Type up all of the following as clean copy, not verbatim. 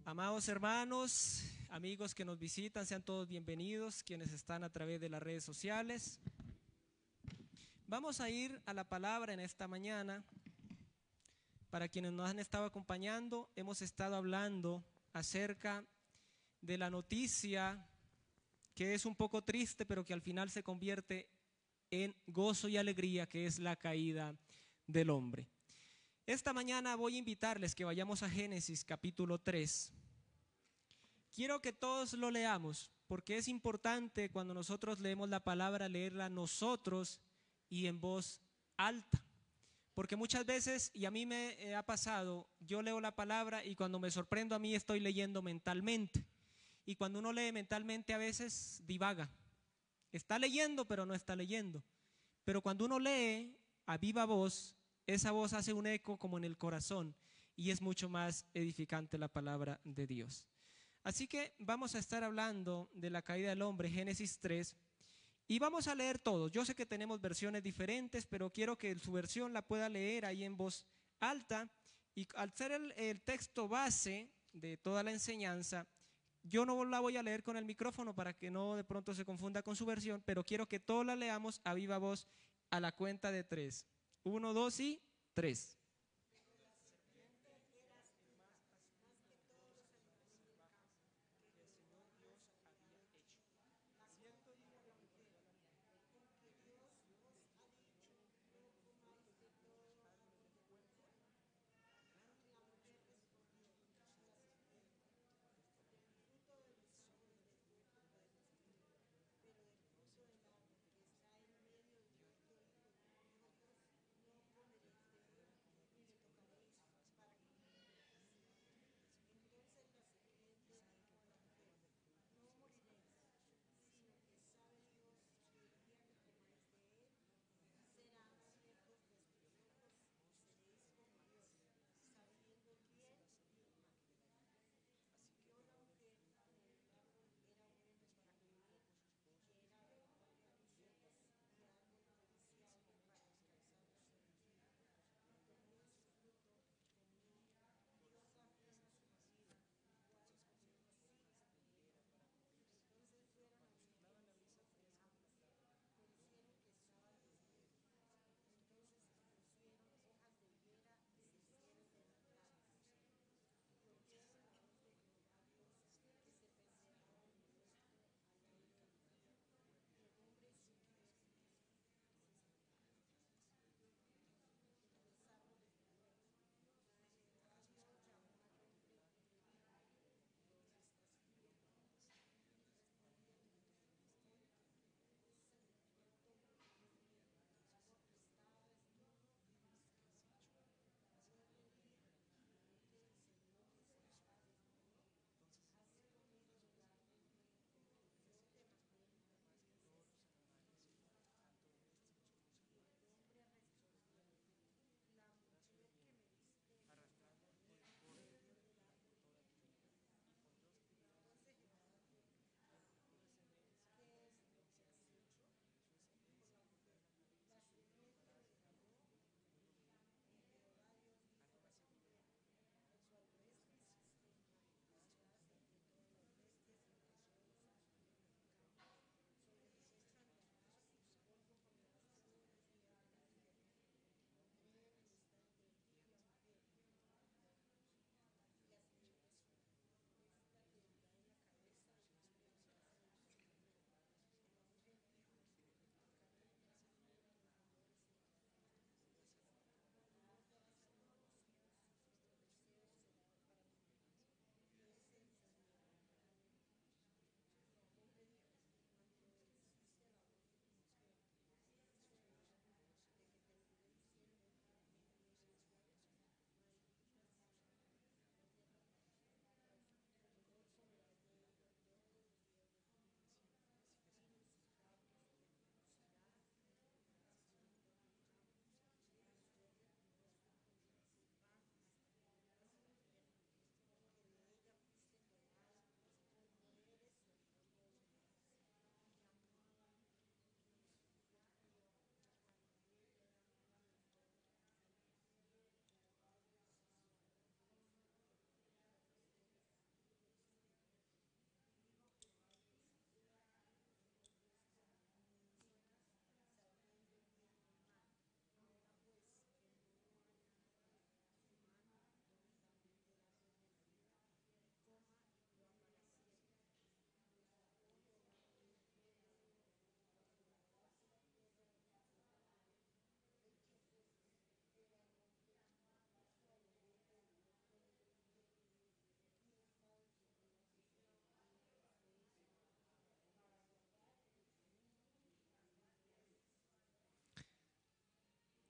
Amados hermanos, amigos que nos visitan, sean todos bienvenidos, quienes están a través de las redes sociales. Vamos a ir a la palabra en esta mañana. Para quienes nos han estado acompañando, hemos estado hablando acerca de la noticia que es un poco triste, pero que al final se convierte en gozo y alegría, que es la caída del hombre. Esta mañana voy a invitarles que vayamos a Génesis capítulo 3. Quiero que todos lo leamos, porque es importante cuando nosotros leemos la palabra, leerla nosotros y en voz alta. Porque muchas veces, y a mí me ha pasado, yo leo la palabra y cuando me sorprendo a mí estoy leyendo mentalmente. Y cuando uno lee mentalmente a veces divaga. Está leyendo pero no está leyendo. Pero cuando uno lee a viva voz, esa voz hace un eco como en el corazón y es mucho más edificante la palabra de Dios. Así que vamos a estar hablando de la caída del hombre, Génesis 3, y vamos a leer todos. Yo sé que tenemos versiones diferentes, pero quiero que su versión la pueda leer ahí en voz alta. Y al ser el texto base de toda la enseñanza, yo no la voy a leer con el micrófono para que no de pronto se confunda con su versión, pero quiero que todos la leamos a viva voz a la cuenta de 3. 1, 2 y 3.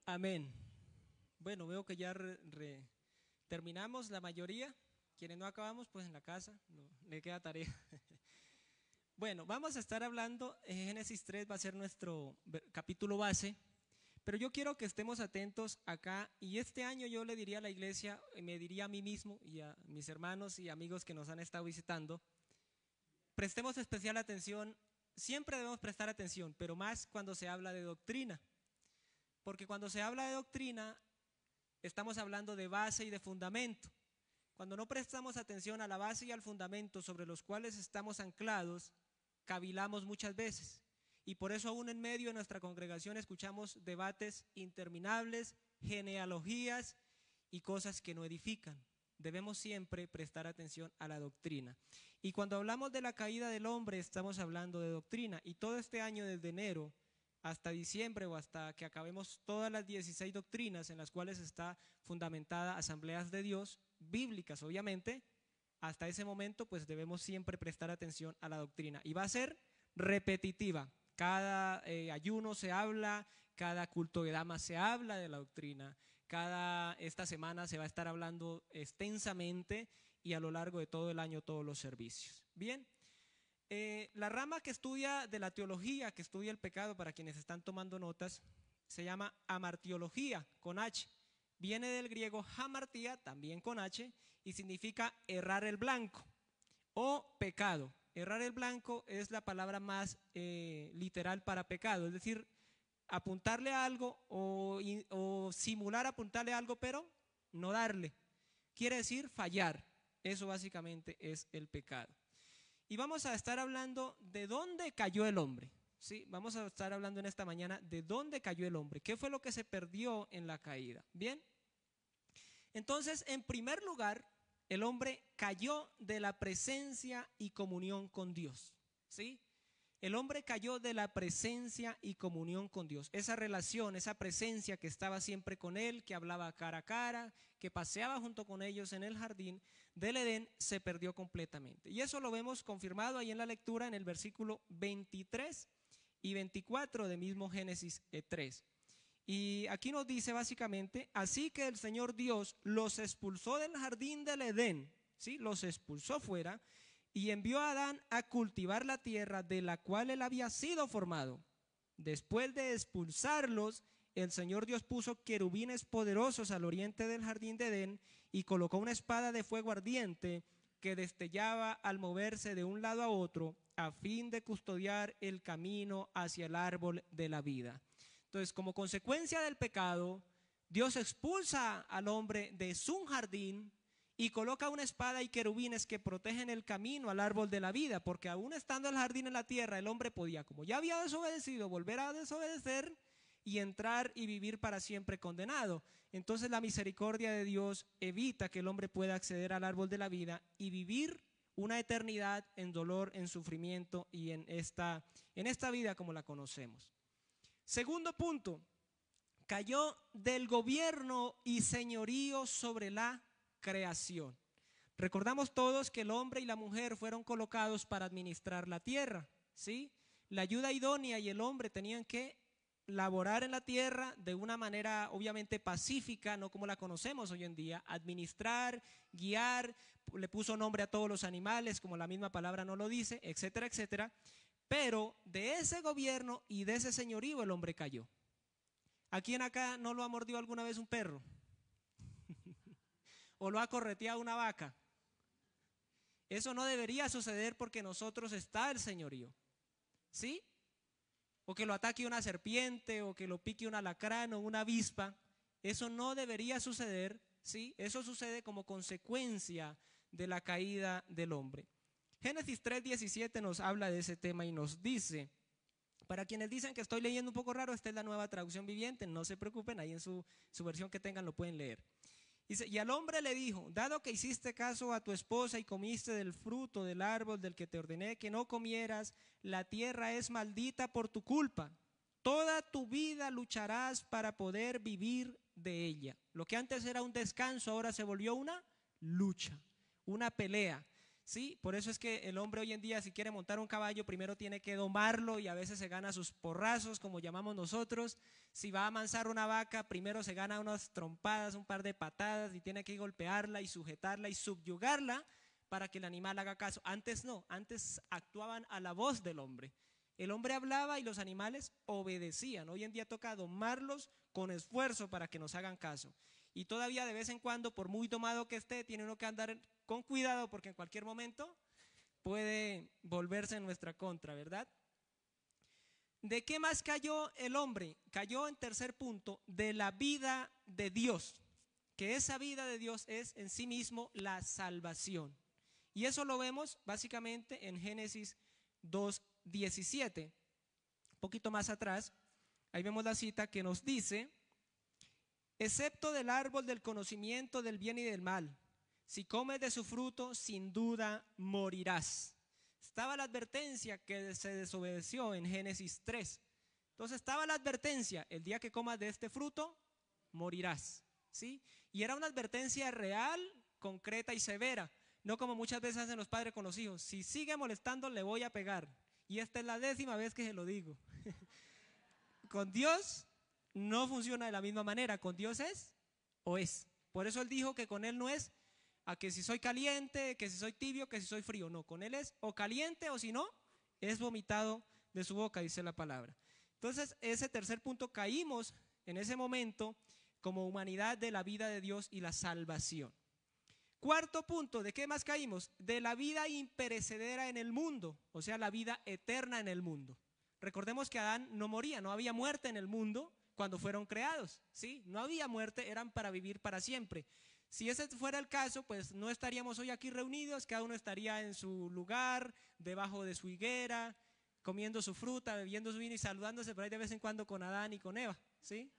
Amén. Bueno, veo que ya terminamos la mayoría. Quienes no acabamos, pues en la casa, no, le queda tarea. Bueno, vamos a estar hablando, Génesis 3 va a ser nuestro capítulo base, pero yo quiero que estemos atentos acá, y este año yo le diría a la iglesia, me diría a mí mismo y a mis hermanos y amigos que nos han estado visitando, prestemos especial atención, siempre debemos prestar atención, pero más cuando se habla de doctrina, porque cuando se habla de doctrina, estamos hablando de base y de fundamento. Cuando no prestamos atención a la base y al fundamento sobre los cuales estamos anclados, cavilamos muchas veces. Y por eso aún en medio de nuestra congregación escuchamos debates interminables, genealogías y cosas que no edifican. Debemos siempre prestar atención a la doctrina. Y cuando hablamos de la caída del hombre, estamos hablando de doctrina. Y todo este año, desde enero hasta diciembre o hasta que acabemos todas las 16 doctrinas en las cuales está fundamentada Asambleas de Dios, bíblicas obviamente, hasta ese momento pues debemos siempre prestar atención a la doctrina. Y va a ser repetitiva. Cada ayuno se habla, cada culto de damas se habla de la doctrina, esta semana se va a estar hablando extensamente y a lo largo de todo el año todos los servicios. Bien, la rama que estudia de la teología, que estudia el pecado, para quienes están tomando notas, se llama amartiología, con H. Viene del griego hamartía, también con H, y significa errar el blanco o pecado. Errar el blanco es la palabra más literal para pecado, es decir, apuntarle a algo o simular apuntarle a algo, pero no darle. Quiere decir fallar. Eso básicamente es el pecado. Y vamos a estar hablando de dónde cayó el hombre. Sí, vamos a estar hablando en esta mañana de dónde cayó el hombre, qué fue lo que se perdió en la caída. Bien, entonces en primer lugar, el hombre cayó de la presencia y comunión con Dios. ¿Sí? El hombre cayó de la presencia y comunión con Dios. Esa relación, esa presencia que estaba siempre con él, que hablaba cara a cara, que paseaba junto con ellos en el jardín del Edén, se perdió completamente. Y eso lo vemos confirmado ahí en la lectura en el versículo 23 y 24 de mismo Génesis 3. Y aquí nos dice básicamente, así que el Señor Dios los expulsó del jardín del Edén, ¿sí? Los expulsó fuera y envió a Adán a cultivar la tierra de la cual él había sido formado. Después de expulsarlos, el Señor Dios puso querubines poderosos al oriente del jardín de Edén y colocó una espada de fuego ardiente que destellaba al moverse de un lado a otro a fin de custodiar el camino hacia el árbol de la vida. Entonces, como consecuencia del pecado, Dios expulsa al hombre de su jardín y coloca una espada y querubines que protegen el camino al árbol de la vida, porque aún estando el jardín en la tierra, el hombre podía, como ya había desobedecido, volver a desobedecer y entrar y vivir para siempre condenado. Entonces la misericordia de Dios evita que el hombre pueda acceder al árbol de la vida y vivir una eternidad en dolor, en sufrimiento y en esta vida como la conocemos. Segundo punto, cayó del gobierno y señorío sobre la creación. Recordamos todos que el hombre y la mujer fueron colocados para administrar la tierra, ¿sí? La ayuda idónea y el hombre tenían que laborar en la tierra de una manera obviamente pacífica, no como la conocemos hoy en día, administrar, guiar, le puso nombre a todos los animales, como la misma palabra no lo dice, etcétera, etcétera. Pero de ese gobierno y de ese señorío el hombre cayó. ¿A quién acá no lo ha mordido alguna vez un perro? ¿O lo ha correteado una vaca? Eso no debería suceder porque nosotros está el señorío, ¿sí? O que lo ataque una serpiente, o que lo pique un alacrán o una avispa. Eso no debería suceder, ¿sí? Eso sucede como consecuencia de la caída del hombre. Génesis 3:17 nos habla de ese tema y nos dice, para quienes dicen que estoy leyendo un poco raro, esta es la Nueva Traducción Viviente, no se preocupen, ahí en su versión que tengan lo pueden leer. Dice, y al hombre le dijo, dado que hiciste caso a tu esposa y comiste del fruto del árbol del que te ordené que no comieras, la tierra es maldita por tu culpa. Toda tu vida lucharás para poder vivir de ella. Lo que antes era un descanso ahora se volvió una lucha, una pelea. ¿sí? Por eso es que el hombre hoy en día, si quiere montar un caballo, primero tiene que domarlo y a veces se gana sus porrazos, como llamamos nosotros. Si va a amansar una vaca, primero se gana unas trompadas, un par de patadas y tiene que golpearla y sujetarla y subyugarla para que el animal haga caso. Antes no, antes actuaban a la voz del hombre. El hombre hablaba y los animales obedecían. Hoy en día toca domarlos con esfuerzo para que nos hagan caso. Y todavía de vez en cuando, por muy domado que esté, tiene uno que andar con cuidado porque en cualquier momento puede volverse en nuestra contra, ¿verdad? ¿De qué más cayó el hombre? Cayó en tercer punto, de la vida de Dios, que esa vida de Dios es en sí mismo la salvación. Y eso lo vemos básicamente en Génesis 2:17. Un poquito más atrás, ahí vemos la cita que nos dice: excepto del árbol del conocimiento del bien y del mal, si comes de su fruto, sin duda morirás. Estaba la advertencia que se desobedeció en Génesis 3. Entonces estaba la advertencia: el día que comas de este fruto, morirás, ¿sí? Y era una advertencia real, concreta y severa. No como muchas veces hacen los padres con los hijos: si sigue molestando, le voy a pegar. Y esta es la 10ª vez que se lo digo. Con Dios no funciona de la misma manera. Con Dios es o es. Por eso Él dijo que con Él no es a que si soy caliente, que si soy tibio, que si soy frío. No, con Él es o caliente o si no, es vomitado de su boca, dice la palabra. Entonces, ese tercer punto, caímos en ese momento como humanidad de la vida de Dios y la salvación. Cuarto punto, ¿de qué más caímos? De la vida imperecedera en el mundo, o sea, la vida eterna en el mundo. Recordemos que Adán no moría, no había muerte en el mundo cuando fueron creados, ¿sí? No había muerte, eran para vivir para siempre. Si ese fuera el caso, pues no estaríamos hoy aquí reunidos, cada uno estaría en su lugar, debajo de su higuera, comiendo su fruta, bebiendo su vino y saludándose por ahí de vez en cuando con Adán y con Eva, ¿sí?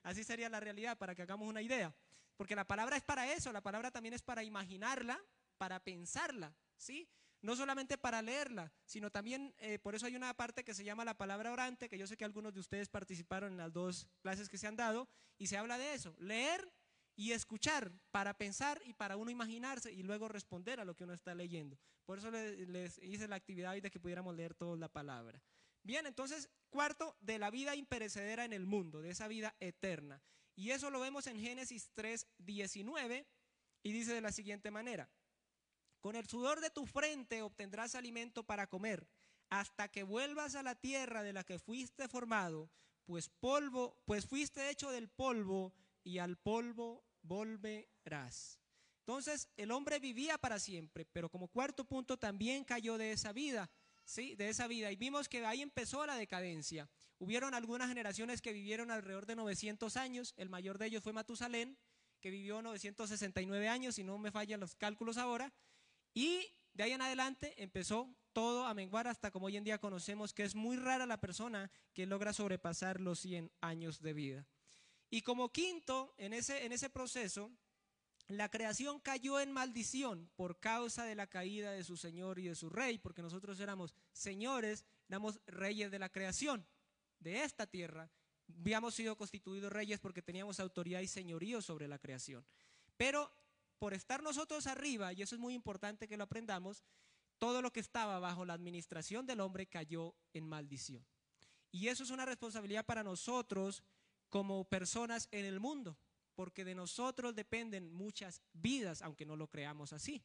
Así sería la realidad, para que hagamos una idea. Porque la palabra es para eso, la palabra también es para imaginarla, para pensarla, ¿sí? No solamente para leerla, sino también, por eso hay una parte que se llama la palabra orante, que yo sé que algunos de ustedes participaron en las 2 clases que se han dado, y se habla de eso: leer y escuchar para pensar y para uno imaginarse y luego responder a lo que uno está leyendo. Por eso les hice la actividad hoy de que pudiéramos leer toda la palabra. Bien, entonces, cuarto, de la vida imperecedera en el mundo, de esa vida eterna. Y eso lo vemos en Génesis 3:19 y dice de la siguiente manera: con el sudor de tu frente obtendrás alimento para comer, hasta que vuelvas a la tierra de la que fuiste formado, pues fuiste hecho del polvo y al polvo volverás. Entonces el hombre vivía para siempre, pero como cuarto punto también cayó de esa vida, ¿sí? De esa vida, y vimos que ahí empezó la decadencia. Hubieron algunas generaciones que vivieron alrededor de 900 años, el mayor de ellos fue Matusalén, que vivió 969 años, si no me fallan los cálculos ahora, y de ahí en adelante empezó todo a menguar hasta como hoy en día conocemos, que es muy rara la persona que logra sobrepasar los 100 años de vida. Y como quinto, en ese proceso, la creación cayó en maldición por causa de la caída de su Señor y de su Rey, porque nosotros éramos señores, éramos reyes de la creación, de esta tierra. Habíamos sido constituidos reyes porque teníamos autoridad y señorío sobre la creación. Pero por estar nosotros arriba, y eso es muy importante que lo aprendamos, todo lo que estaba bajo la administración del hombre cayó en maldición. Y eso es una responsabilidad para nosotros como personas en el mundo, porque de nosotros dependen muchas vidas, aunque no lo creamos así.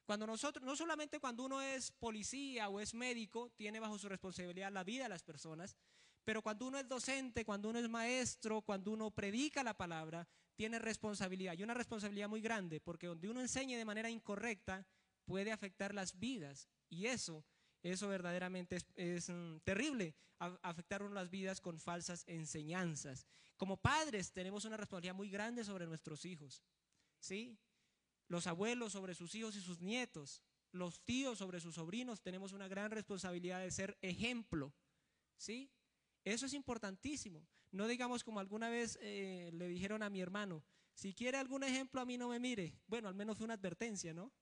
Cuando nosotros, no solamente cuando uno es policía o es médico, tiene bajo su responsabilidad la vida de las personas, pero cuando uno es docente, cuando uno es maestro, cuando uno predica la palabra, tiene responsabilidad, y una responsabilidad muy grande, porque donde uno enseñe de manera incorrecta puede afectar las vidas, y eso verdaderamente es terrible, afectar las vidas con falsas enseñanzas. Como padres tenemos una responsabilidad muy grande sobre nuestros hijos, ¿sí? Los abuelos sobre sus hijos y sus nietos, los tíos sobre sus sobrinos, tenemos una gran responsabilidad de ser ejemplo, ¿sí? Eso es importantísimo. No digamos como alguna vez le dijeron a mi hermano: si quiere algún ejemplo, a mí no me mire. Bueno, al menos fue una advertencia, ¿no?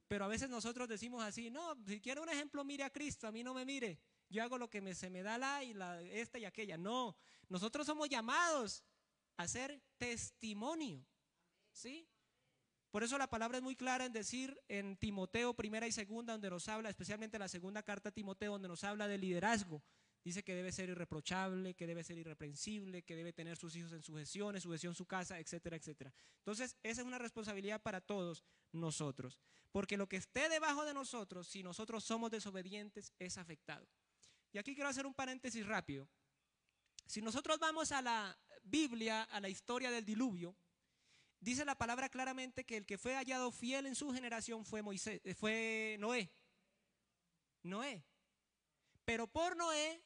Pero a veces nosotros decimos así: no, si quiere un ejemplo, mire a Cristo, a mí no me mire. Yo hago lo que se me da esta y aquella. No, nosotros somos llamados a ser testimonio, ¿sí? Por eso la palabra es muy clara en decir en Timoteo primera y segunda, donde nos habla, especialmente la segunda carta a Timoteo, donde nos habla de liderazgo. Dice que debe ser irreprochable, que debe ser irreprensible, que debe tener sus hijos en sujeción su casa, etcétera, etcétera. Entonces, esa es una responsabilidad para todos nosotros. Porque lo que esté debajo de nosotros, si nosotros somos desobedientes, es afectado. Y aquí quiero hacer un paréntesis rápido. Si nosotros vamos a la Biblia, a la historia del diluvio, dice la palabra claramente que el que fue hallado fiel en su generación fue Noé. Noé. Pero por Noé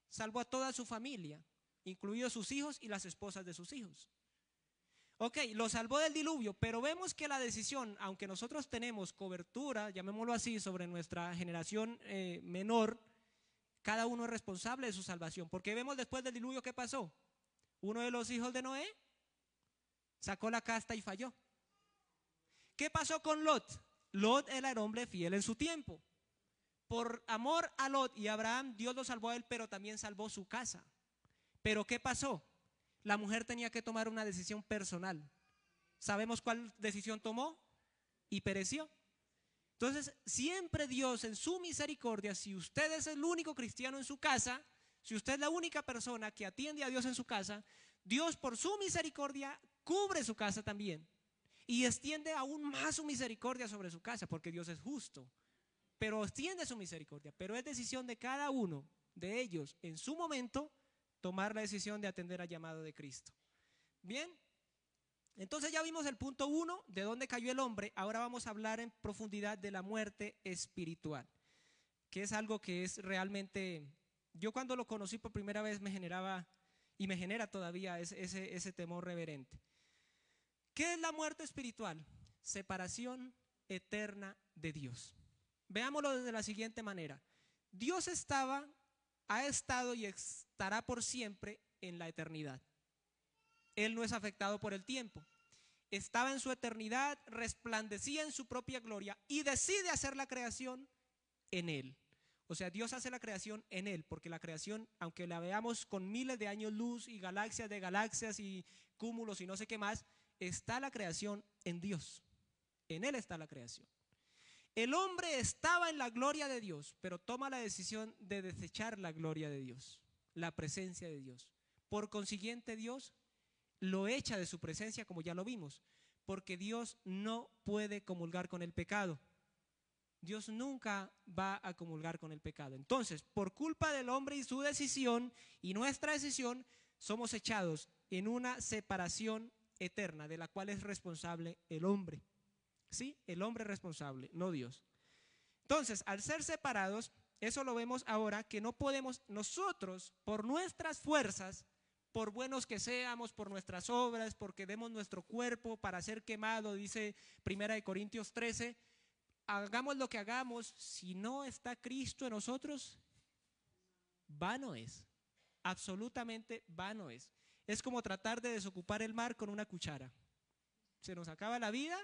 salvó a toda su familia, incluidos sus hijos y las esposas de sus hijos. Ok, lo salvó del diluvio, pero vemos que la decisión, aunque nosotros tenemos cobertura, llamémoslo así, sobre nuestra generación menor, cada uno es responsable de su salvación. Porque vemos después del diluvio ¿qué pasó? Uno de los hijos de Noé sacó la casta y falló. ¿Qué pasó con Lot? Lot era el hombre fiel en su tiempo. Por amor a Lot y Abraham, Dios lo salvó a él, pero también salvó su casa. Pero ¿qué pasó? La mujer tenía que tomar una decisión personal. ¿Sabemos cuál decisión tomó? Y pereció. Entonces, siempre Dios en su misericordia, si usted es el único cristiano en su casa, si usted es la única persona que atiende a Dios en su casa, Dios por su misericordia cubre su casa también y extiende aún más su misericordia sobre su casa, porque Dios es justo, pero extiende su misericordia. Pero es decisión de cada uno de ellos en su momento tomar la decisión de atender al llamado de Cristo. Bien, entonces ya vimos el punto 1, de dónde cayó el hombre. Ahora vamos a hablar en profundidad de la muerte espiritual, que es algo que es realmente, yo cuando lo conocí por primera vez me generaba y me genera todavía ese temor reverente. ¿Qué es la muerte espiritual? Separación eterna de Dios. Veámoslo desde la siguiente manera. Dios ha estado y estará por siempre en la eternidad. Él no es afectado por el tiempo. Estaba en su eternidad, resplandecía en su propia gloria y decide hacer la creación en Él. O sea, Dios hace la creación en Él, porque la creación, aunque la veamos con miles de años luz y galaxias de galaxias y cúmulos y no sé qué más, está la creación en Dios. En Él está la creación. El hombre estaba en la gloria de Dios, pero toma la decisión de desechar la gloria de Dios, la presencia de Dios. Por consiguiente, Dios lo echa de su presencia, como ya lo vimos, porque Dios no puede comulgar con el pecado. Dios nunca va a comulgar con el pecado. Entonces, por culpa del hombre y su decisión y nuestra decisión, somos echados en una separación eterna de la cual es responsable el hombre. ¿Sí? El hombre es responsable, no Dios. Entonces, al ser separados, eso lo vemos ahora, que no podemos nosotros, por nuestras fuerzas, por buenos que seamos, por nuestras obras, porque demos nuestro cuerpo para ser quemado, dice 1 Corintios 13, hagamos lo que hagamos, si no está Cristo en nosotros, vano es, absolutamente vano es. Es como tratar de desocupar el mar con una cuchara. Se nos acaba la vida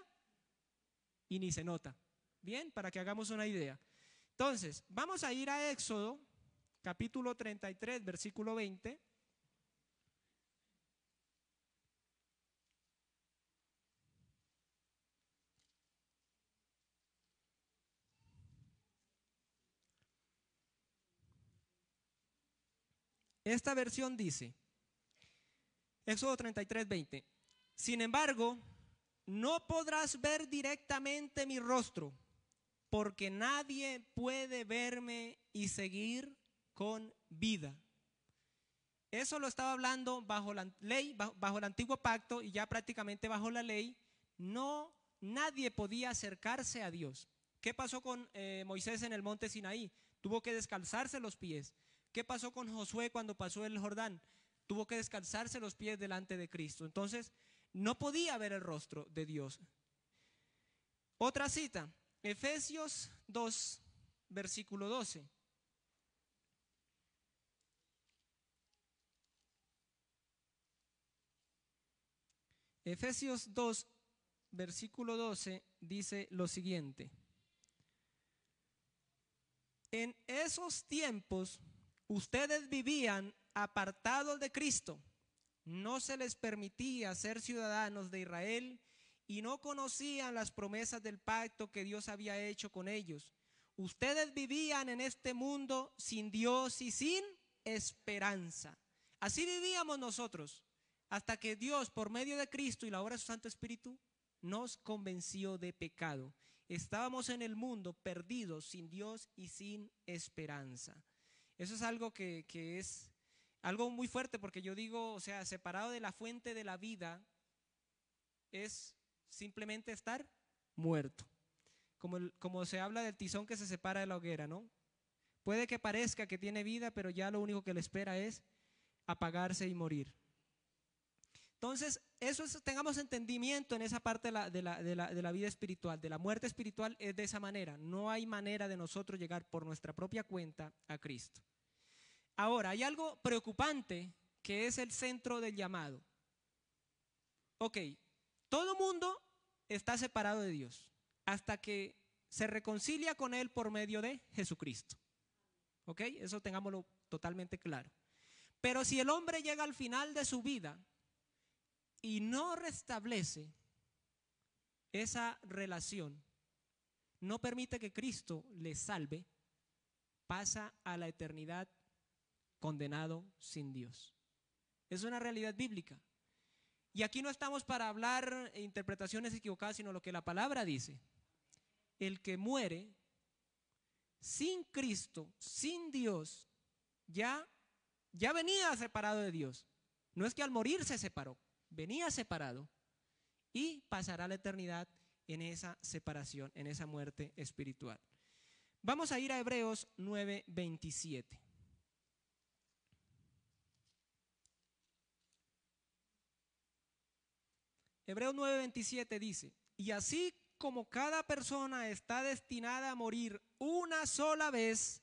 y ni se nota. Bien, para que hagamos una idea. Entonces, vamos a ir a Éxodo, capítulo 33, versículo 20. Esta versión dice, Éxodo 33, 20, sin embargo, no podrás ver directamente mi rostro, porque nadie puede verme y seguir con vida. Eso lo estaba hablando bajo la ley, bajo el antiguo pacto y ya prácticamente bajo la ley, nadie podía acercarse a Dios. ¿Qué pasó con Moisés en el monte Sinaí? Tuvo que descalzarse los pies. ¿Qué pasó con Josué cuando pasó el Jordán? Tuvo que descalzarse los pies delante de Cristo. Entonces, no podía ver el rostro de Dios. Otra cita, Efesios 2, versículo 12. Efesios 2, versículo 12 dice lo siguiente. En esos tiempos ustedes vivían apartados de Cristo. No se les permitía ser ciudadanos de Israel y no conocían las promesas del pacto que Dios había hecho con ellos. Ustedes vivían en este mundo sin Dios y sin esperanza. Así vivíamos nosotros, hasta que Dios, por medio de Cristo y la obra de su Santo Espíritu, nos convenció de pecado. Estábamos en el mundo perdidos, sin Dios y sin esperanza. Eso es algo que es algo muy fuerte, porque yo digo, o sea, separado de la fuente de la vida es simplemente estar muerto. Como se habla del tizón que se separa de la hoguera, ¿no? Puede que parezca que tiene vida, pero ya lo único que le espera es apagarse y morir. Entonces, tengamos entendimiento en esa parte de la vida espiritual, de la muerte espiritual, es de esa manera. No hay manera de nosotros llegar por nuestra propia cuenta a Cristo. Ahora, hay algo preocupante que es el centro del llamado. Ok, todo mundo está separado de Dios hasta que se reconcilia con Él por medio de Jesucristo. Ok, eso tengámoslo totalmente claro. Pero si el hombre llega al final de su vida y no restablece esa relación, no permite que Cristo le salve, pasa a la eternidad condenado sin Dios. Es una realidad bíblica. Y aquí no estamos para hablar interpretaciones equivocadas, sino lo que la palabra dice. El que muere sin Cristo, sin Dios, ya venía separado de Dios. No es que al morir se separó, venía separado y pasará la eternidad en esa separación, en esa muerte espiritual. Vamos a ir a Hebreos 9:27. Hebreos 9:27 dice: y así como cada persona está destinada a morir una sola vez,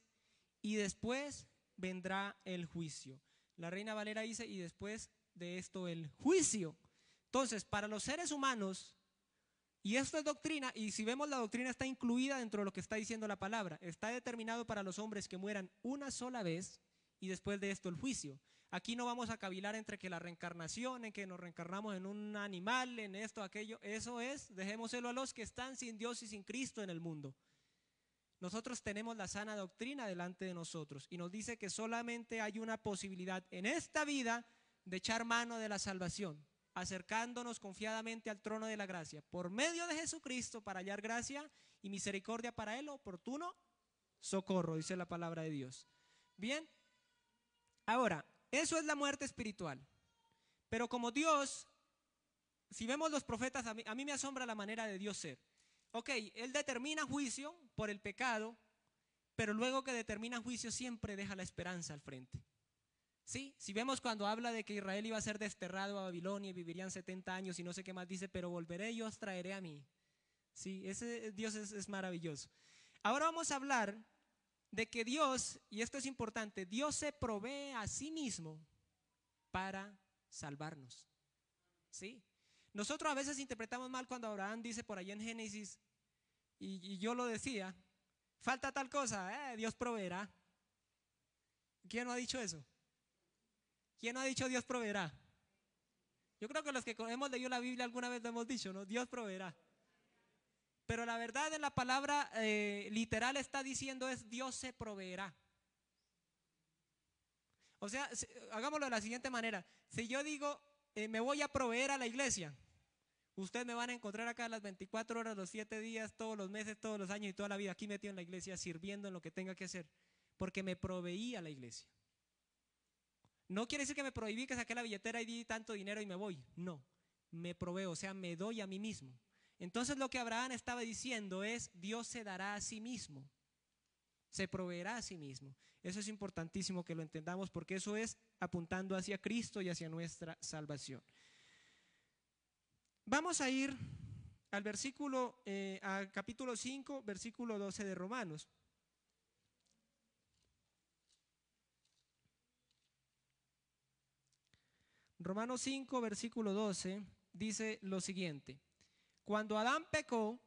y después vendrá el juicio. La Reina Valera dice: y después de esto el juicio. Entonces, para los seres humanos, y esto es doctrina, y si vemos la doctrina está incluida dentro de lo que está diciendo la palabra, está determinado para los hombres que mueran una sola vez y después de esto el juicio. Aquí no vamos a cavilar entre que la reencarnación, en que nos reencarnamos en un animal, en esto, aquello. Eso es, dejémoselo a los que están sin Dios y sin Cristo en el mundo. Nosotros tenemos la sana doctrina delante de nosotros y nos dice que solamente hay una posibilidad en esta vida de echar mano de la salvación, acercándonos confiadamente al trono de la gracia por medio de Jesucristo para hallar gracia y misericordia para el oportuno socorro, dice la palabra de Dios. Bien, ahora, eso es la muerte espiritual. Pero como Dios, si vemos los profetas, a mí me asombra la manera de Dios ser. Ok, Él determina juicio por el pecado, pero luego que determina juicio siempre deja la esperanza al frente. ¿Sí? Si vemos cuando habla de que Israel iba a ser desterrado a Babilonia y vivirían 70 años y no sé qué más, dice: pero volveré y os traeré a mí. Sí, ese Dios es maravilloso. Ahora vamos a hablar de que Dios, y esto es importante, Dios se provee a sí mismo para salvarnos. ¿Sí? Nosotros a veces interpretamos mal cuando Abraham dice por allá en Génesis, y yo lo decía: falta tal cosa, Dios proveerá. ¿Quién no ha dicho eso? ¿Quién no ha dicho Dios proveerá? Yo creo que los que hemos leído la Biblia alguna vez lo hemos dicho, ¿no? Dios proveerá. Pero la verdad en la palabra literal está diciendo es: Dios se proveerá. O sea, hagámoslo de la siguiente manera. Si yo digo, me voy a proveer a la iglesia, ustedes me van a encontrar acá las 24 horas, los 7 días, todos los meses, todos los años y toda la vida aquí metido en la iglesia, sirviendo en lo que tenga que hacer, porque me proveí a la iglesia. No quiere decir que me prohibí, que saqué la billetera y di tanto dinero y me voy. No, me proveo, o sea, me doy a mí mismo. Entonces lo que Abraham estaba diciendo es: Dios se dará a sí mismo, se proveerá a sí mismo. Eso es importantísimo que lo entendamos, porque eso es apuntando hacia Cristo y hacia nuestra salvación. Vamos a ir al al capítulo 5, versículo 12 de Romanos. Romanos 5, versículo 12, dice lo siguiente: cuando Adán pecó,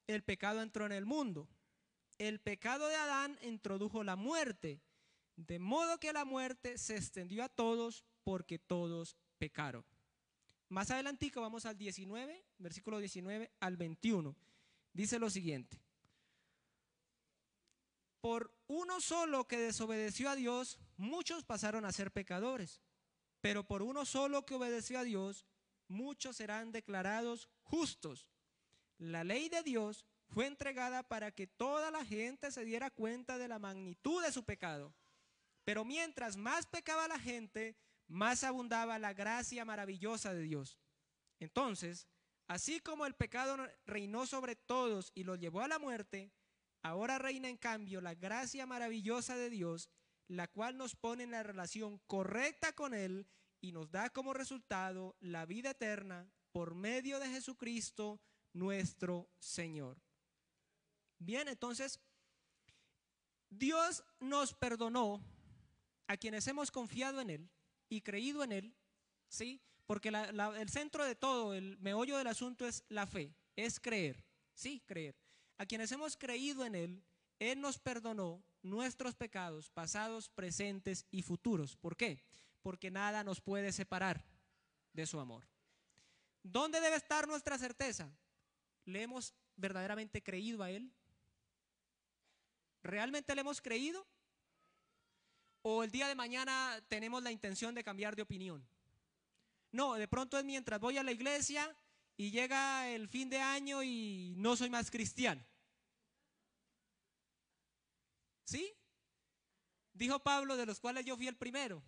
el pecado entró en el mundo. El pecado de Adán introdujo la muerte, de modo que la muerte se extendió a todos porque todos pecaron. Más adelantico vamos al 19, versículo 19 al 21. Dice lo siguiente: por uno solo que desobedeció a Dios, muchos pasaron a ser pecadores, pero por uno solo que obedeció a Dios, muchos serán declarados justos. La ley de Dios fue entregada para que toda la gente se diera cuenta de la magnitud de su pecado. Pero mientras más pecaba la gente, más abundaba la gracia maravillosa de Dios. Entonces, así como el pecado reinó sobre todos y los llevó a la muerte, ahora reina en cambio la gracia maravillosa de Dios, la cual nos pone en la relación correcta con Él y nos da como resultado la vida eterna por medio de Jesucristo nuestro Señor. Bien, entonces, Dios nos perdonó a quienes hemos confiado en Él y creído en Él, ¿sí? Porque el centro de todo, el meollo del asunto es la fe, es creer, ¿sí? Creer. A quienes hemos creído en Él, Él nos perdonó nuestros pecados pasados, presentes y futuros. ¿Por qué? Porque nada nos puede separar de su amor. ¿Dónde debe estar nuestra certeza? ¿Le hemos verdaderamente creído a Él? ¿Realmente le hemos creído? ¿O el día de mañana tenemos la intención de cambiar de opinión? No, de pronto es mientras voy a la iglesia y llega el fin de año y no soy más cristiano. ¿Sí? Dijo Pablo, de los cuales yo fui el primero.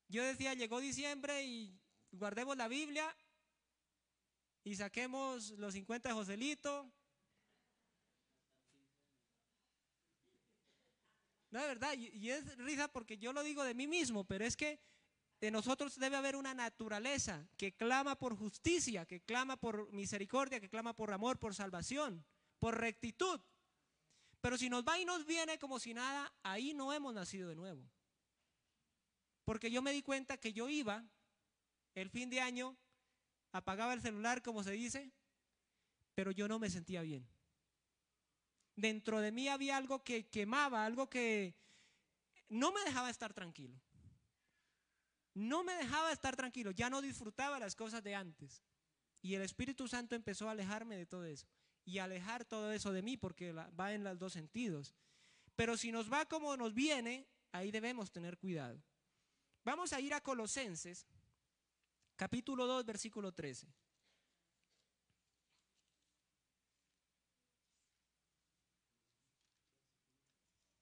Yo decía, llegó diciembre y guardemos la Biblia y saquemos los 50 de Joselito. No, de verdad, y es risa porque yo lo digo de mí mismo, pero es que de nosotros debe haber una naturaleza que clama por justicia, que clama por misericordia, que clama por amor, por salvación, por rectitud. Pero si nos va y nos viene como si nada, ahí no hemos nacido de nuevo. Porque yo me di cuenta que yo iba el fin de año, apagaba el celular, como se dice, pero yo no me sentía bien. Dentro de mí había algo que quemaba, algo que no me dejaba estar tranquilo. No me dejaba estar tranquilo, ya no disfrutaba las cosas de antes. Y el Espíritu Santo empezó a alejarme de todo eso y a alejar todo eso de mí, porque va en los dos sentidos. Pero si nos va como nos viene, ahí debemos tener cuidado. Vamos a ir a Colosenses, capítulo 2, versículo 13.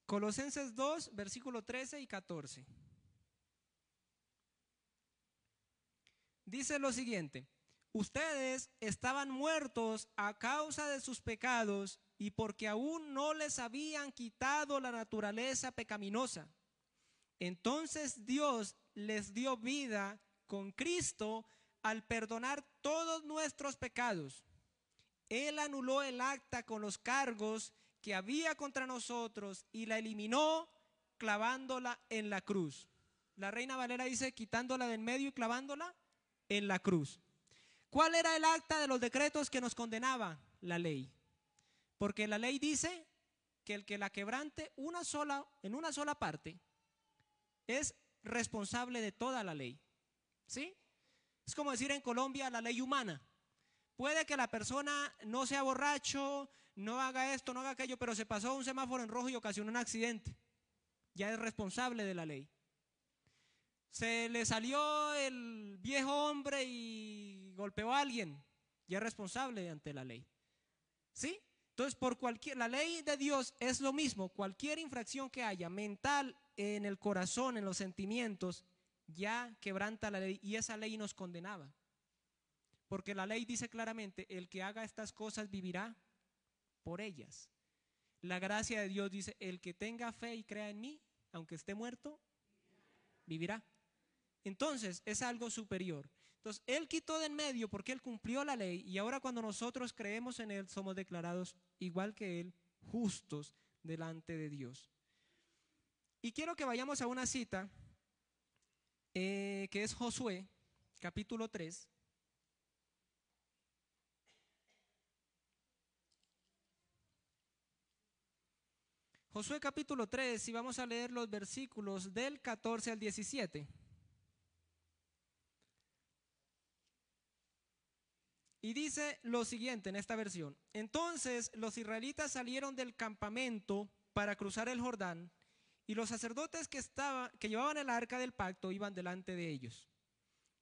Colosenses 2, versículo 13 y 14. Dice lo siguiente: ustedes estaban muertos a causa de sus pecados y porque aún no les habían quitado la naturaleza pecaminosa. Entonces Dios les dio vida con Cristo al perdonar todos nuestros pecados. Él anuló el acta con los cargos que había contra nosotros y la eliminó clavándola en la cruz. La Reina Valera dice quitándola del medio y clavándola en la cruz. ¿Cuál era el acta de los decretos que nos condenaba? La ley. Porque la ley dice que el que la quebrante en una sola parte es responsable de toda la ley. ¿Sí? Es como decir en Colombia la ley humana. Puede que la persona no sea borracho, no haga esto, no haga aquello, pero se pasó un semáforo en rojo y ocasionó un accidente. Ya es responsable de la ley. Se le salió el viejo hombre y golpeó a alguien, ya es responsable ante la ley. ¿Sí? Entonces, la ley de Dios es lo mismo. Cualquier infracción que haya mental, en el corazón, en los sentimientos, ya quebranta la ley y esa ley nos condenaba. Porque la ley dice claramente, el que haga estas cosas vivirá por ellas. La gracia de Dios dice, el que tenga fe y crea en mí, aunque esté muerto, vivirá. Entonces es algo superior. Entonces Él quitó de en medio porque Él cumplió la ley y ahora cuando nosotros creemos en Él somos declarados igual que Él, justos delante de Dios. Y quiero que vayamos a una cita que es Josué, capítulo 3. Josué capítulo 3 y vamos a leer los versículos del 14 al 17. Y dice lo siguiente en esta versión: entonces los israelitas salieron del campamento para cruzar el Jordán, y los sacerdotes que llevaban el arca del pacto iban delante de ellos.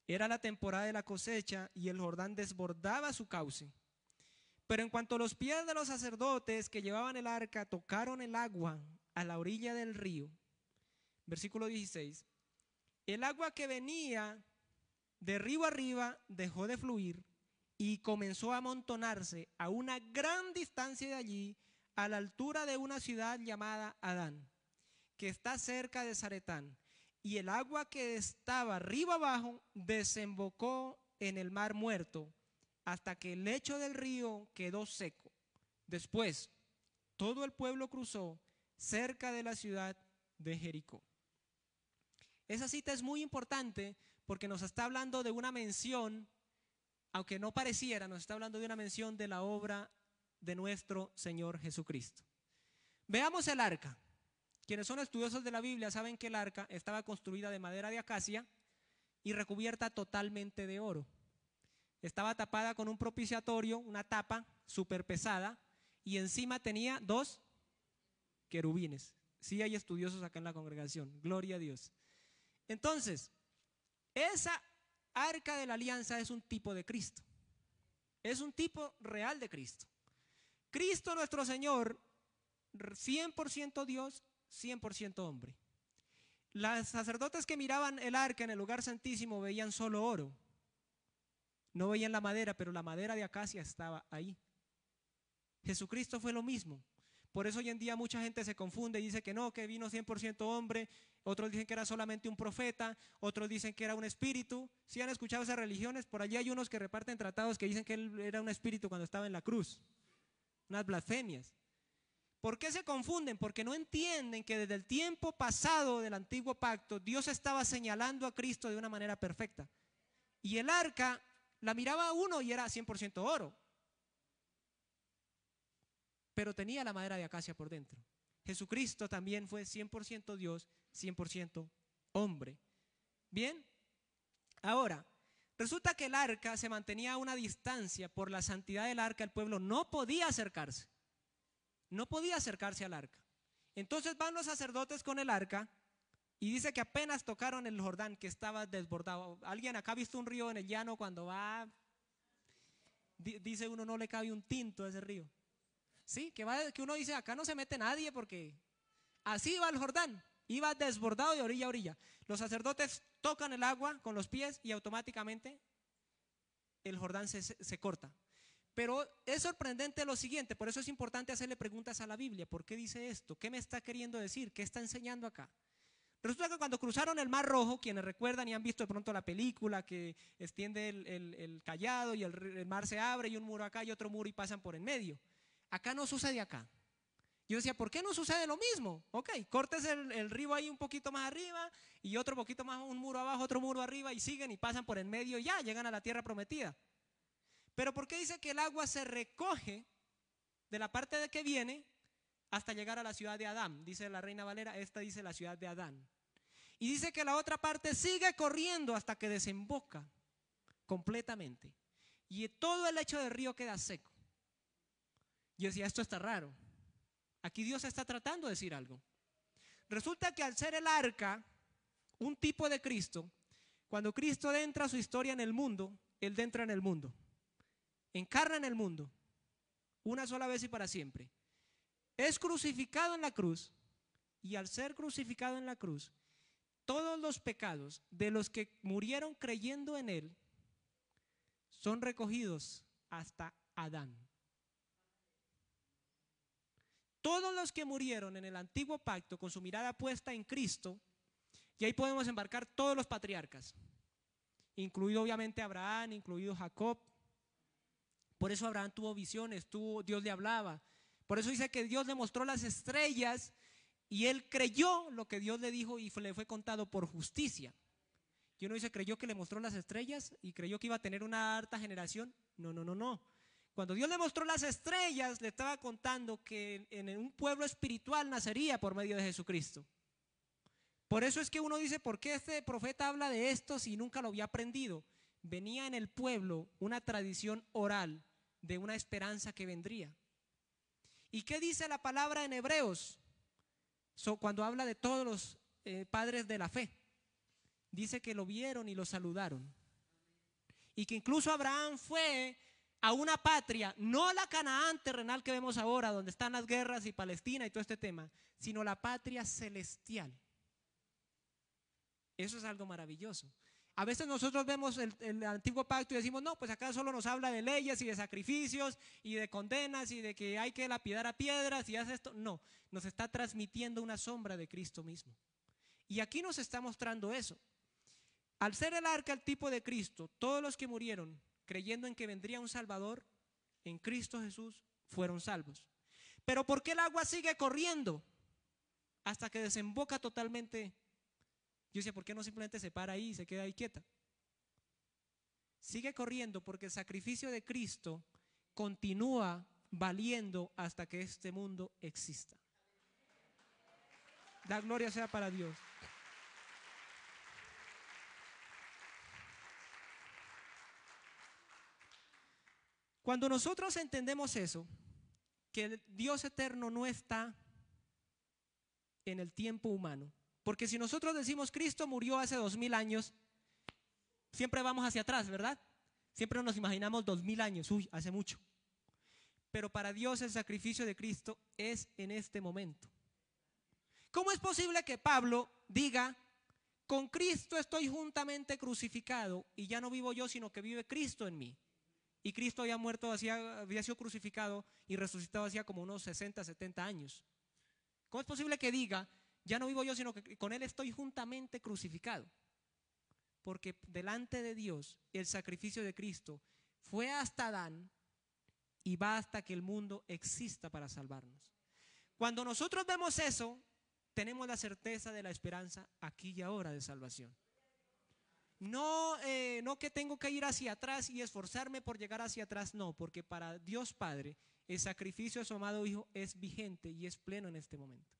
Era la temporada de la cosecha y el Jordán desbordaba su cauce. Pero en cuanto los pies de los sacerdotes que llevaban el arca tocaron el agua a la orilla del río, versículo 16, el agua que venía de río arriba dejó de fluir y comenzó a amontonarse a una gran distancia de allí, a la altura de una ciudad llamada Adán, que está cerca de Zaretán. Y el agua que estaba arriba abajo desembocó en el mar muerto, hasta que el lecho del río quedó seco. Después, todo el pueblo cruzó cerca de la ciudad de Jericó. Esa cita es muy importante porque nos está hablando de una mención, aunque no pareciera, nos está hablando de una mención de la obra de nuestro Señor Jesucristo. Veamos el arca. Quienes son estudiosos de la Biblia saben que el arca estaba construida de madera de acacia y recubierta totalmente de oro. Estaba tapada con un propiciatorio, una tapa súper pesada, y encima tenía 2 querubines. Sí hay estudiosos acá en la congregación, gloria a Dios. Entonces, esa arca de la alianza es un tipo de Cristo. Es un tipo real de Cristo. Cristo nuestro Señor, 100% Dios, 100% hombre. Los sacerdotes que miraban el arca en el lugar santísimo veían solo oro. No veían la madera, pero la madera de acacia estaba ahí. Jesucristo fue lo mismo. Por eso hoy en día mucha gente se confunde y dice que no, que vino 100% hombre. Otros dicen que era solamente un profeta. Otros dicen que era un espíritu. ¿Sí han escuchado esas religiones? Por allí hay unos que reparten tratados que dicen que él era un espíritu cuando estaba en la cruz. Unas blasfemias. ¿Por qué se confunden? Porque no entienden que desde el tiempo pasado del antiguo pacto Dios estaba señalando a Cristo de una manera perfecta. Y el arca la miraba uno y era 100% oro, pero tenía la madera de acacia por dentro. Jesucristo también fue 100% Dios, 100% hombre. Bien, ahora, resulta que el arca se mantenía a una distancia. Por la santidad del arca el pueblo no podía acercarse. No podía acercarse al arca. Entonces van los sacerdotes con el arca y dice que apenas tocaron el Jordán, que estaba desbordado. ¿Alguien acá ha visto un río en el llano cuando va? Dice uno, no le cabe un tinto a ese río. Sí, que uno dice, acá no se mete nadie porque así va el Jordán. Iba desbordado de orilla a orilla. Los sacerdotes tocan el agua con los pies y automáticamente el Jordán se corta. Pero es sorprendente lo siguiente, por eso es importante hacerle preguntas a la Biblia. ¿Por qué dice esto? ¿Qué me está queriendo decir? ¿Qué está enseñando acá? Resulta que cuando cruzaron el Mar Rojo, quienes recuerdan y han visto de pronto la película que extiende el cayado y el mar se abre y un muro acá y otro muro y pasan por en medio. Acá no sucede acá. Yo decía, ¿por qué no sucede lo mismo? Ok, cortes el río ahí un poquito más arriba y otro poquito más, un muro abajo, otro muro arriba y siguen y pasan por en medio y ya llegan a la tierra prometida. Pero ¿por qué dice que el agua se recoge de la parte de que viene hasta llegar a la ciudad de Adán? Dice la Reina Valera, esta dice la ciudad de Adán. Y dice que la otra parte sigue corriendo hasta que desemboca completamente. Y todo el lecho del río queda seco. Yo decía, esto está raro. Aquí Dios está tratando de decir algo. Resulta que al ser el arca un tipo de Cristo, cuando Cristo entra su historia en el mundo, Él entra en el mundo. Encarna en el mundo, una sola vez y para siempre. Es crucificado en la cruz y al ser crucificado en la cruz, todos los pecados de los que murieron creyendo en Él son recogidos hasta Adán. Todos los que murieron en el antiguo pacto con su mirada puesta en Cristo, y ahí podemos embarcar todos los patriarcas, incluido obviamente Abraham, incluido Jacob. Por eso Abraham tuvo visiones, Dios le hablaba. Por eso dice que Dios le mostró las estrellas y él creyó lo que Dios le dijo y le fue contado por justicia. Y uno dice, ¿creyó que le mostró las estrellas y creyó que iba a tener una harta generación? No. Cuando Dios le mostró las estrellas, le estaba contando que en un pueblo espiritual nacería por medio de Jesucristo. Por eso es que uno dice, ¿por qué este profeta habla de esto si nunca lo había aprendido? venía en el pueblo una tradición oral de una esperanza que vendría. ¿Y qué dice la palabra en Hebreos? Cuando habla de todos los padres de la fe, dice que lo vieron y lo saludaron. Y que incluso Abraham fue a una patria, no la Canaán terrenal que vemos ahora, donde están las guerras y Palestina y todo este tema, sino la patria celestial. Eso es algo maravilloso. A veces nosotros vemos el antiguo pacto y decimos, no, pues acá solo nos habla de leyes y de sacrificios y de condenas y de que hay que lapidar a piedras y hace esto. No, nos está transmitiendo una sombra de Cristo mismo. Y aquí nos está mostrando eso. Al ser el arca el tipo de Cristo, todos los que murieron creyendo en que vendría un Salvador, en Cristo Jesús, fueron salvos. Pero ¿por qué el agua sigue corriendo hasta que desemboca totalmente? Yo decía, ¿por qué no simplemente se para ahí y se queda ahí quieta? Sigue corriendo porque el sacrificio de Cristo continúa valiendo hasta que este mundo exista. La gloria sea para Dios. Cuando nosotros entendemos eso, que el Dios eterno no está en el tiempo humano, porque si nosotros decimos Cristo murió hace 2000 años, siempre vamos hacia atrás, ¿verdad? Siempre nos imaginamos 2000 años, uy, hace mucho. Pero para Dios el sacrificio de Cristo es en este momento. ¿Cómo es posible que Pablo diga, con Cristo estoy juntamente crucificado y ya no vivo yo, sino que vive Cristo en mí? Y Cristo había muerto, había sido crucificado y resucitado hacía como unos 60, 70 años. ¿Cómo es posible que diga, ya no vivo yo, sino que con Él estoy juntamente crucificado? Porque delante de Dios el sacrificio de Cristo fue hasta Adán y va hasta que el mundo exista para salvarnos. Cuando nosotros vemos eso, tenemos la certeza de la esperanza aquí y ahora de salvación. No que tengo que ir hacia atrás y esforzarme por llegar hacia atrás, no, porque para Dios Padre el sacrificio de su amado Hijo es vigente y es pleno en este momento.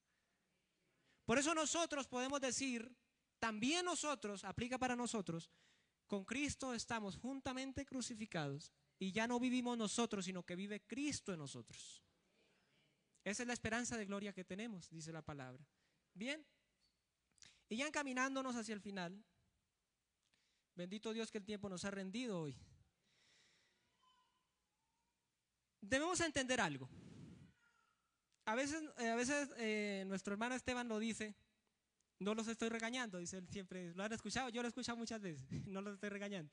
Por eso nosotros podemos decir, también nosotros, aplica para nosotros, con Cristo estamos juntamente crucificados y ya no vivimos nosotros, sino que vive Cristo en nosotros. Esa es la esperanza de gloria que tenemos, dice la palabra. Bien, y ya encaminándonos hacia el final, bendito Dios que el tiempo nos ha rendido hoy. Debemos entender algo. A veces nuestro hermano Esteban lo dice, no los estoy regañando, dice él siempre, lo han escuchado, yo lo he escuchado muchas veces, no los estoy regañando.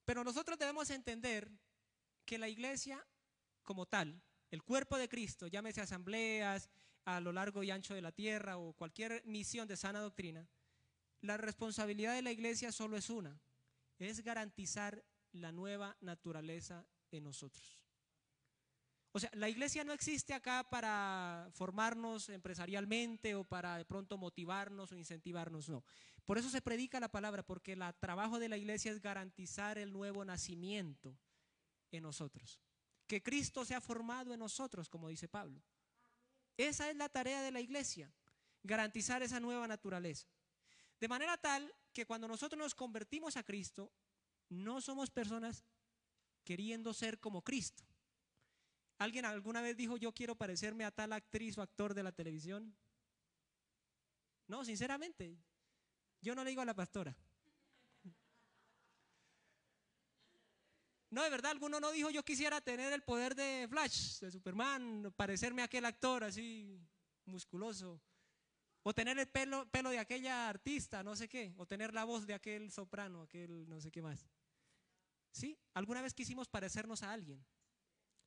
Pero nosotros debemos entender que la iglesia como tal, el cuerpo de Cristo, llámese asambleas a lo largo y ancho de la tierra o cualquier misión de sana doctrina, la responsabilidad de la iglesia solo es una, es garantizar la nueva naturaleza en nosotros. O sea, la iglesia no existe acá para formarnos empresarialmente o para de pronto motivarnos o incentivarnos, no. Por eso se predica la palabra, porque el trabajo de la iglesia es garantizar el nuevo nacimiento en nosotros. Que Cristo sea formado en nosotros, como dice Pablo. Esa es la tarea de la iglesia, garantizar esa nueva naturaleza. De manera tal que cuando nosotros nos convertimos a Cristo, no somos personas queriendo ser como Cristo. ¿Alguien alguna vez dijo, yo quiero parecerme a tal actriz o actor de la televisión? No, sinceramente, yo no le digo a la pastora. No, de verdad, alguno no dijo, yo quisiera tener el poder de Flash, de Superman, parecerme a aquel actor así musculoso. O tener el pelo de aquella artista, no sé qué. O tener la voz de aquel soprano, aquel no sé qué más. ¿Sí? ¿Alguna vez quisimos parecernos a alguien?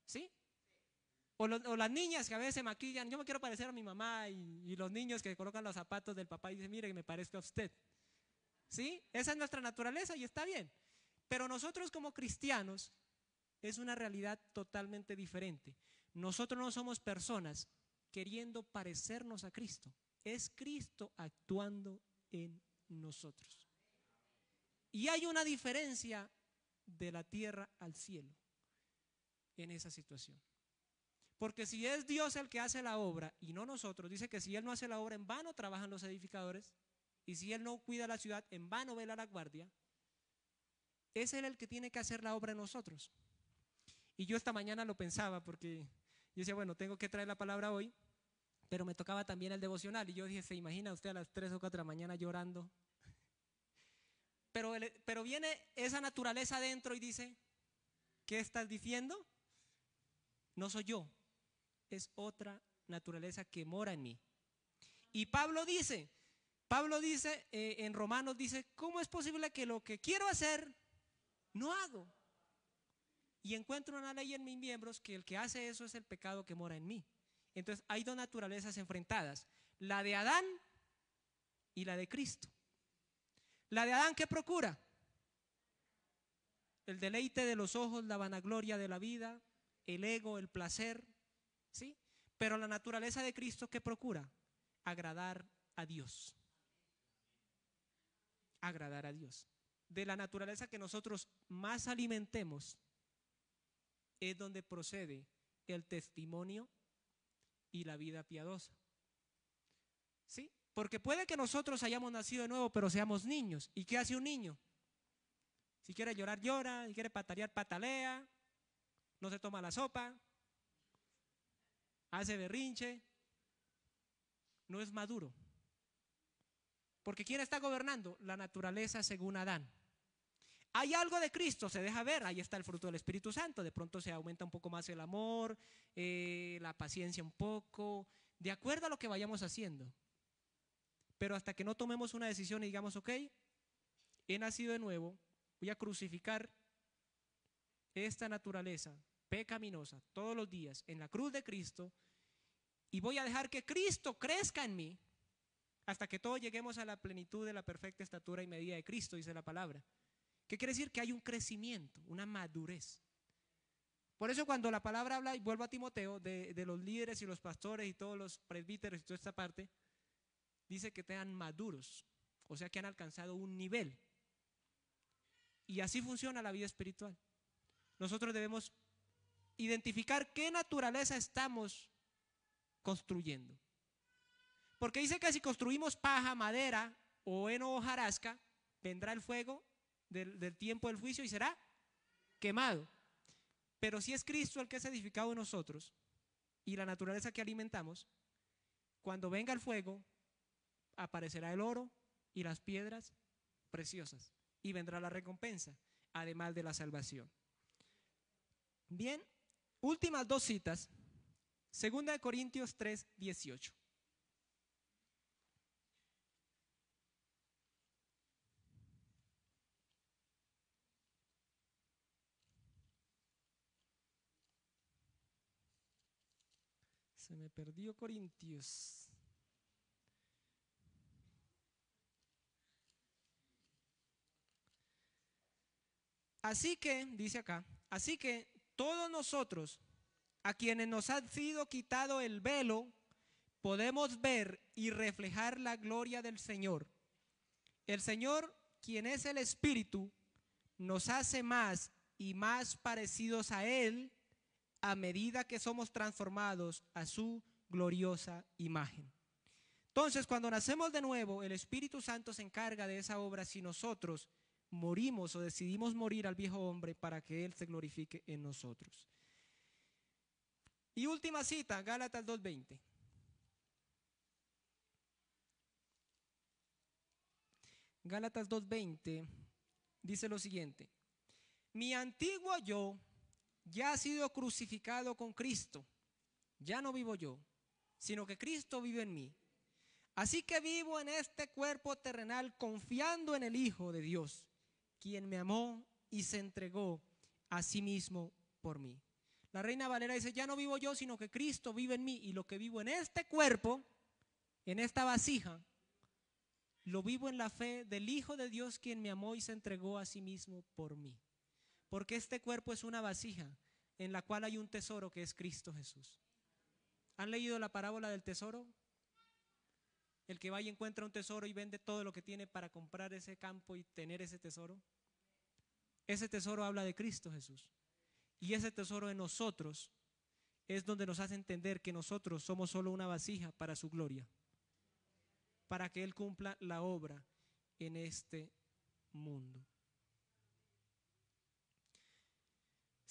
¿Sí? O las niñas que a veces se maquillan, yo me quiero parecer a mi mamá, y los niños que colocan los zapatos del papá y dicen, mire que me parezca a usted. ¿Sí? Esa es nuestra naturaleza y está bien. Pero nosotros como cristianos es una realidad totalmente diferente. Nosotros no somos personas queriendo parecernos a Cristo. Es Cristo actuando en nosotros. Y hay una diferencia de la tierra al cielo en esa situación. Porque si es Dios el que hace la obra y no nosotros, dice que si Él no hace la obra, en vano trabajan los edificadores, y si Él no cuida la ciudad, en vano vela la guardia. es Él el que tiene que hacer la obra en nosotros. Y yo esta mañana lo pensaba porque yo decía, bueno, tengo que traer la palabra hoy, pero me tocaba también el devocional. Y yo dije, ¿se imagina usted a las 3 o 4 de la mañana llorando? Pero viene esa naturaleza adentro y dice, ¿qué estás diciendo? No soy yo, es otra naturaleza que mora en mí. Y Pablo dice en Romanos, dice, ¿cómo es posible que lo que quiero hacer, no hago? Y encuentro una ley en mis miembros que el que hace eso es el pecado que mora en mí. Entonces hay dos naturalezas enfrentadas, la de Adán y la de Cristo. La de Adán, ¿qué procura? El deleite de los ojos, la vanagloria de la vida, el ego, el placer, ¿sí? Pero la naturaleza de Cristo, ¿qué procura? Agradar a Dios. Agradar a Dios. De la naturaleza que nosotros más alimentemos es donde procede el testimonio y la vida piadosa. ¿Sí? Porque puede que nosotros hayamos nacido de nuevo, pero seamos niños. ¿Y qué hace un niño? Si quiere llorar, llora. Si quiere patalear, patalea. No se toma la sopa. Hace berrinche. No es maduro. Porque ¿quién está gobernando? La naturaleza según Adán. Hay algo de Cristo, se deja ver, ahí está el fruto del Espíritu Santo, de pronto se aumenta un poco más el amor, la paciencia un poco, de acuerdo a lo que vayamos haciendo. Pero hasta que no tomemos una decisión y digamos, ok, he nacido de nuevo, voy a crucificar esta naturaleza pecaminosa todos los días en la cruz de Cristo y voy a dejar que Cristo crezca en mí hasta que todos lleguemos a la plenitud de la perfecta estatura y medida de Cristo, dice la palabra. ¿Qué quiere decir? Que hay un crecimiento, una madurez. Por eso cuando la palabra habla, y vuelvo a Timoteo, de los líderes y los pastores y todos los presbíteros y toda esta parte, dice que sean maduros, o sea que han alcanzado un nivel. Y así funciona la vida espiritual. Nosotros debemos identificar qué naturaleza estamos construyendo. Porque dice que si construimos paja, madera o heno o hojarasca, vendrá el fuego del tiempo del juicio y será quemado. Pero si es Cristo el que es edificado en nosotros y la naturaleza que alimentamos, cuando venga el fuego, aparecerá el oro y las piedras preciosas y vendrá la recompensa, además de la salvación. Bien, últimas dos citas. 2 Corintios 3, 18. Se me perdió Corintios. Así que, dice acá, así que todos nosotros, a quienes nos ha sido quitado el velo, podemos ver y reflejar la gloria del Señor. El Señor, quien es el Espíritu, nos hace más y más parecidos a Él a medida que somos transformados a su gloriosa imagen. Entonces, cuando nacemos de nuevo, el Espíritu Santo se encarga de esa obra si nosotros morimos o decidimos morir al viejo hombre para que Él se glorifique en nosotros. Y última cita, Gálatas 2:20. Gálatas 2:20 dice lo siguiente: mi antiguo yo ya ha sido crucificado con Cristo. Ya no vivo yo, sino que Cristo vive en mí. Así que vivo en este cuerpo terrenal confiando en el Hijo de Dios, quien me amó y se entregó a sí mismo por mí. La Reina Valera dice, ya no vivo yo, sino que Cristo vive en mí. Y lo que vivo en este cuerpo, en esta vasija, lo vivo en la fe del Hijo de Dios, quien me amó y se entregó a sí mismo por mí. Porque este cuerpo es una vasija en la cual hay un tesoro que es Cristo Jesús. ¿Han leído la parábola del tesoro? El que va y encuentra un tesoro y vende todo lo que tiene para comprar ese campo y tener ese tesoro. Ese tesoro habla de Cristo Jesús. Y ese tesoro en nosotros es donde nos hace entender que nosotros somos solo una vasija para su gloria, para que Él cumpla la obra en este mundo.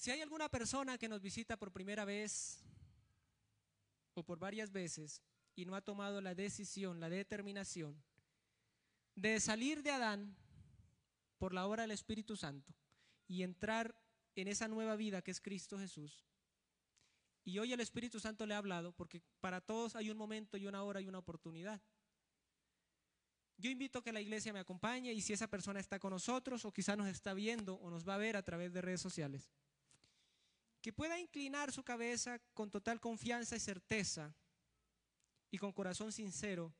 Si hay alguna persona que nos visita por primera vez o por varias veces y no ha tomado la decisión, la determinación de salir de Adán por la obra del Espíritu Santo y entrar en esa nueva vida que es Cristo Jesús, y hoy el Espíritu Santo le ha hablado, porque para todos hay un momento y una hora y una oportunidad. Yo invito a que la iglesia me acompañe, y si esa persona está con nosotros o quizá nos está viendo o nos va a ver a través de redes sociales, que pueda inclinar su cabeza con total confianza y certeza y con corazón sincero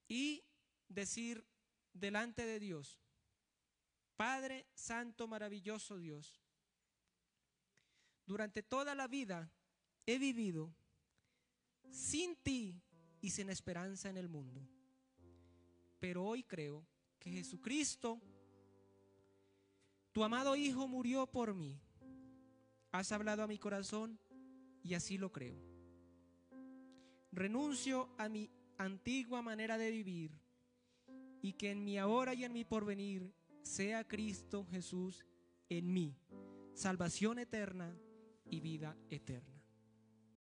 y decir delante de Dios: Padre Santo, maravilloso Dios, durante toda la vida he vivido sin ti y sin esperanza en el mundo. Pero hoy creo que Jesucristo, tu amado Hijo, murió por mí. Has hablado a mi corazón y así lo creo. Renuncio a mi antigua manera de vivir y que en mi ahora y en mi porvenir sea Cristo Jesús en mí, salvación eterna y vida eterna.